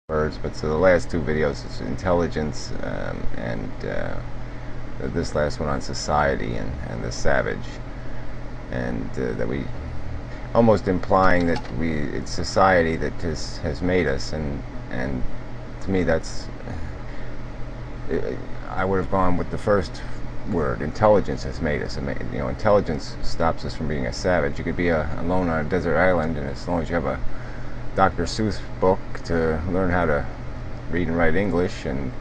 words, but so the last two videos is intelligence, and this last one on society and the savage, and that we almost implying that it's society that has made us, and to me that's I would have gone with the first word. Intelligence has made us. You know, intelligence stops us from being a savage. You could be alone on a desert island, and as long as you have a Dr. Seuss book to learn how to read and write English, and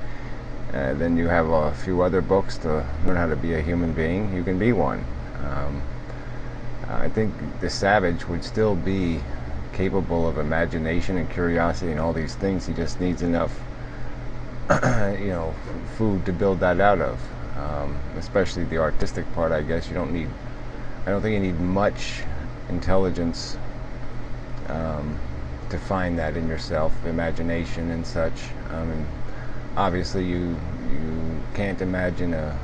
then you have a few other books to learn how to be a human being, you can be one. I think the savage would still be capable of imagination and curiosity and all these things. He just needs enough you know, food to build that out of, especially the artistic part. I guess I don't think you need much intelligence to find that in yourself, imagination and such. And obviously you can't imagine a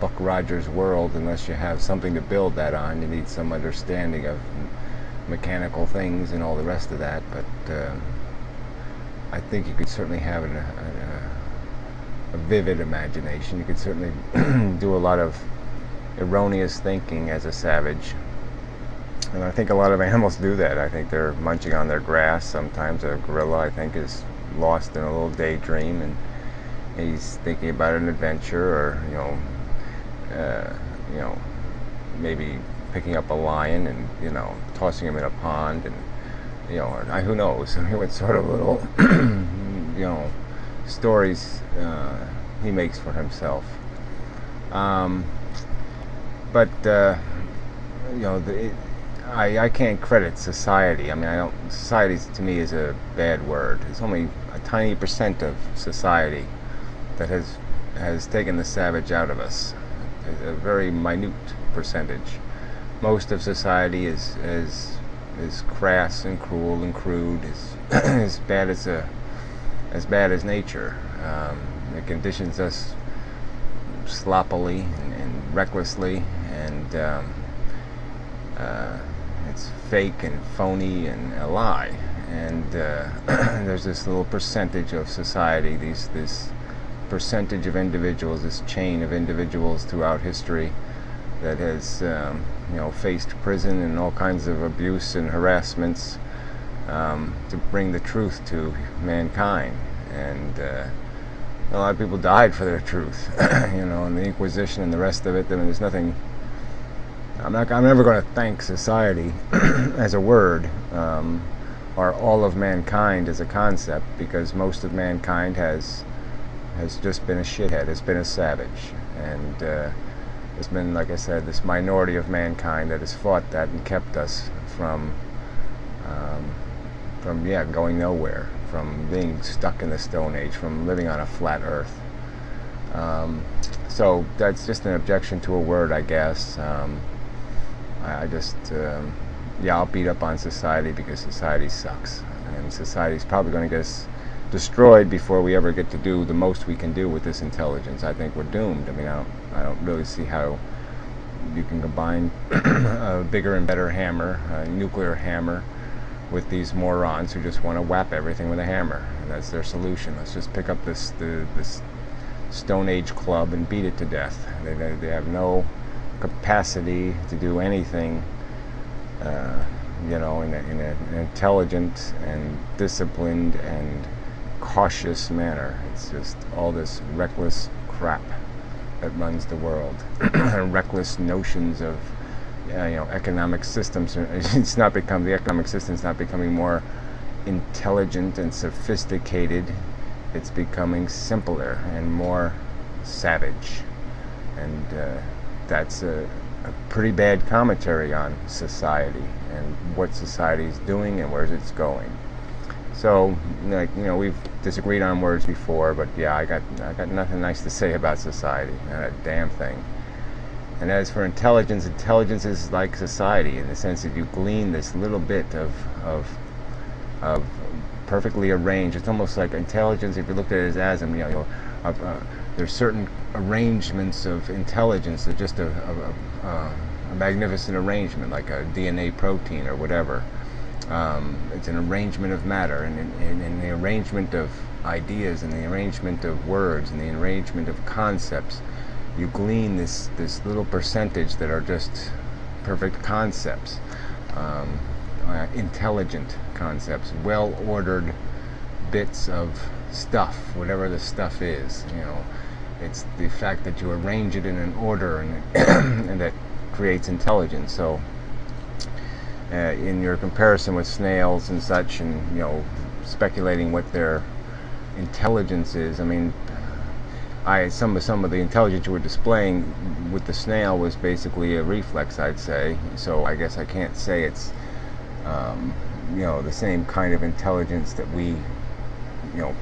Buck Rogers world unless you have something to build that on. You need some understanding of mechanical things and all the rest of that, but I think you could certainly have a vivid imagination. You could certainly do a lot of erroneous thinking as a savage, and I think a lot of animals do that. I think they're munching on their grass. Sometimes a gorilla, I think, is lost in a little daydream, and he's thinking about an adventure, or you know, maybe picking up a lion and tossing him in a pond, and who knows? I mean, what sort of little stories he makes for himself. But I can't credit society. I mean, society to me is a bad word. It's only a tiny percent of society that has taken the savage out of us. A very minute percentage. Most of society is crass and cruel and crude. Is as bad as nature. It conditions us sloppily and recklessly, and it's fake and phony and a lie. And there's this little percentage of society, this percentage of individuals, this chain of individuals throughout history that has faced prison and all kinds of abuse and harassments to bring the truth to mankind. And a lot of people died for their truth, and the Inquisition and the rest of it. I mean, there's nothing. I'm never going to thank society as a word, or all of mankind as a concept, because most of mankind has just been a shithead, has been a savage, and there's been, like I said, this minority of mankind that has fought that and kept us from going nowhere, from being stuck in the Stone Age, from living on a flat Earth. So that's just an objection to a word, I guess. I'll beat up on society because society sucks, and society's probably going to get us destroyed before we ever get to do the most we can do with this intelligence. I think we're doomed. I mean, I don't really see how you can combine a bigger and better hammer, a nuclear hammer, with these morons who just want to whap everything with a hammer. And that's their solution. Let's just pick up this Stone Age club and beat it to death. They have no capacity to do anything, in an intelligent and disciplined and cautious manner. It's just all this reckless crap that runs the world. Reckless notions of economic systems. The economic system's not becoming more intelligent and sophisticated. It's becoming simpler and more savage, and that's a pretty bad commentary on society and what society's doing and where it's going. So, we've disagreed on words before, but yeah, I got nothing nice to say about society, not a damn thing. And as for intelligence, intelligence is like society in the sense that you glean this little bit of perfectly arranged. It's almost like intelligence, if you looked at it as atom, there's certain arrangements of intelligence that just a magnificent arrangement, like a DNA protein or whatever. It's an arrangement of matter, and in the arrangement of ideas, and the arrangement of words, and the arrangement of concepts, you glean this little percentage that are just perfect concepts, intelligent concepts, well-ordered bits of stuff, whatever the stuff is. It's the fact that you arrange it in an order, and and that creates intelligence. So in your comparison with snails and such, and speculating what their intelligence is, I mean, some of the intelligence you were displaying with the snail was basically a reflex, I'd say. So I guess I can't say it's the same kind of intelligence that we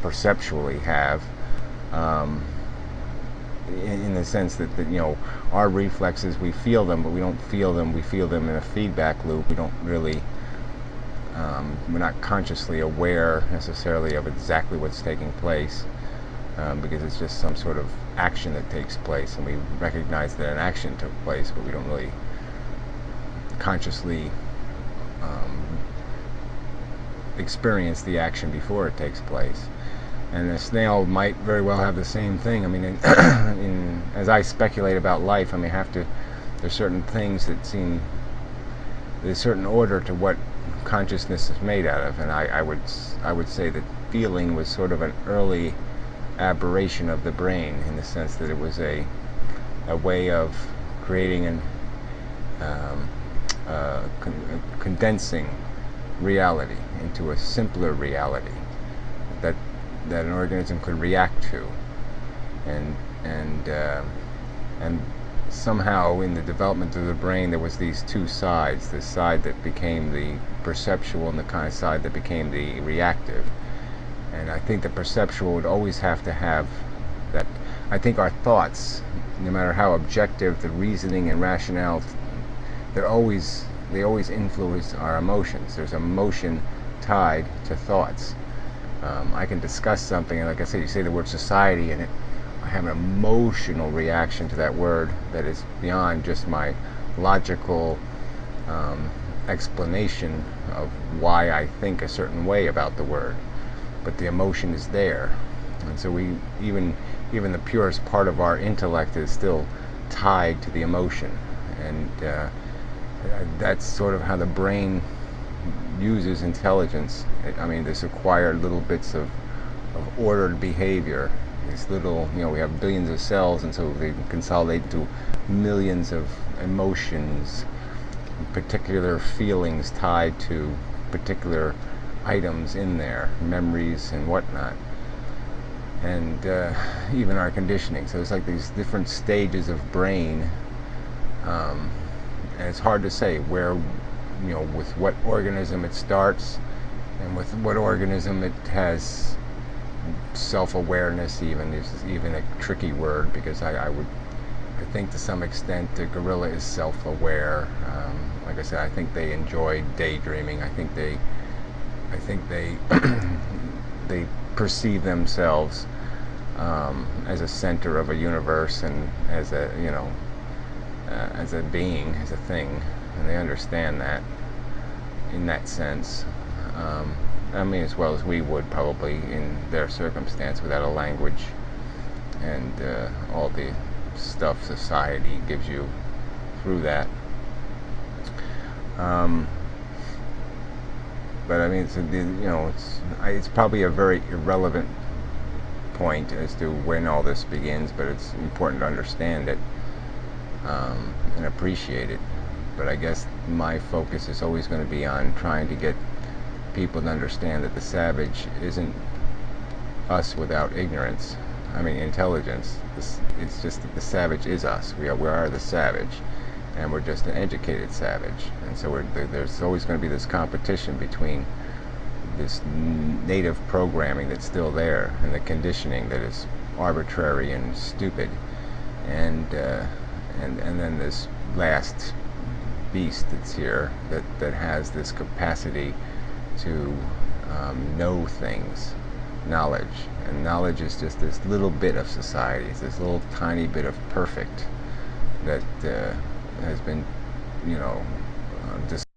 perceptually have, in the sense that our reflexes, we feel them, but we don't feel them. We feel them in a feedback loop. We don't really, we're not consciously aware necessarily of exactly what's taking place, because it's just some sort of action that takes place, and we recognize that an action took place, but we don't really consciously experience the action before it takes place. And a snail might very well have the same thing. I mean, as I speculate about life, I mean, there's certain things that seem, there's a certain order to what consciousness is made out of, and I would say that feeling was sort of an early aberration of the brain, in the sense that it was a way of creating condensing reality into a simpler reality that an organism could react to, and somehow in the development of the brain there was these two sides: the side that became the perceptual and the kind of side that became the reactive. And I think the perceptual would always have to have that. I think our thoughts, no matter how objective the reasoning and rationale, they always influence our emotions. There's emotion tied to thoughts. I can discuss something, and like I said, you say the word society, and I have an emotional reaction to that word that is beyond just my logical explanation of why I think a certain way about the word. But the emotion is there, and so even the purest part of our intellect is still tied to the emotion, and that's sort of how the brain uses intelligence. I mean, this acquired little bits of ordered behavior. These little, we have billions of cells, and so they consolidate into millions of emotions, particular feelings tied to particular items in there, memories and whatnot, and even our conditioning. So it's like these different stages of brain, and it's hard to say where, with what organism it starts, and with what organism it has self-awareness. Even this is even a tricky word, because I think to some extent the gorilla is self-aware. Like I said, I think they enjoy daydreaming. I think they they perceive themselves as a center of a universe, and as a as a being, as a thing, and they understand that in that sense. I mean, as well as we would probably in their circumstance, without a language and all the stuff society gives you through that. But I mean, it's probably a very irrelevant point as to when all this begins, but it's important to understand it and appreciate it. But I guess my focus is always going to be on trying to get people to understand that the savage isn't us without ignorance. I mean, intelligence. It's just that the savage is us. We are the savage, and we're just an educated savage. And so there's always going to be this competition between this native programming that's still there and the conditioning that is arbitrary and stupid, and then this last beast that's here that has this capacity to know things, knowledge. And knowledge is just this little bit of society. It's this little tiny bit of perfect that has been,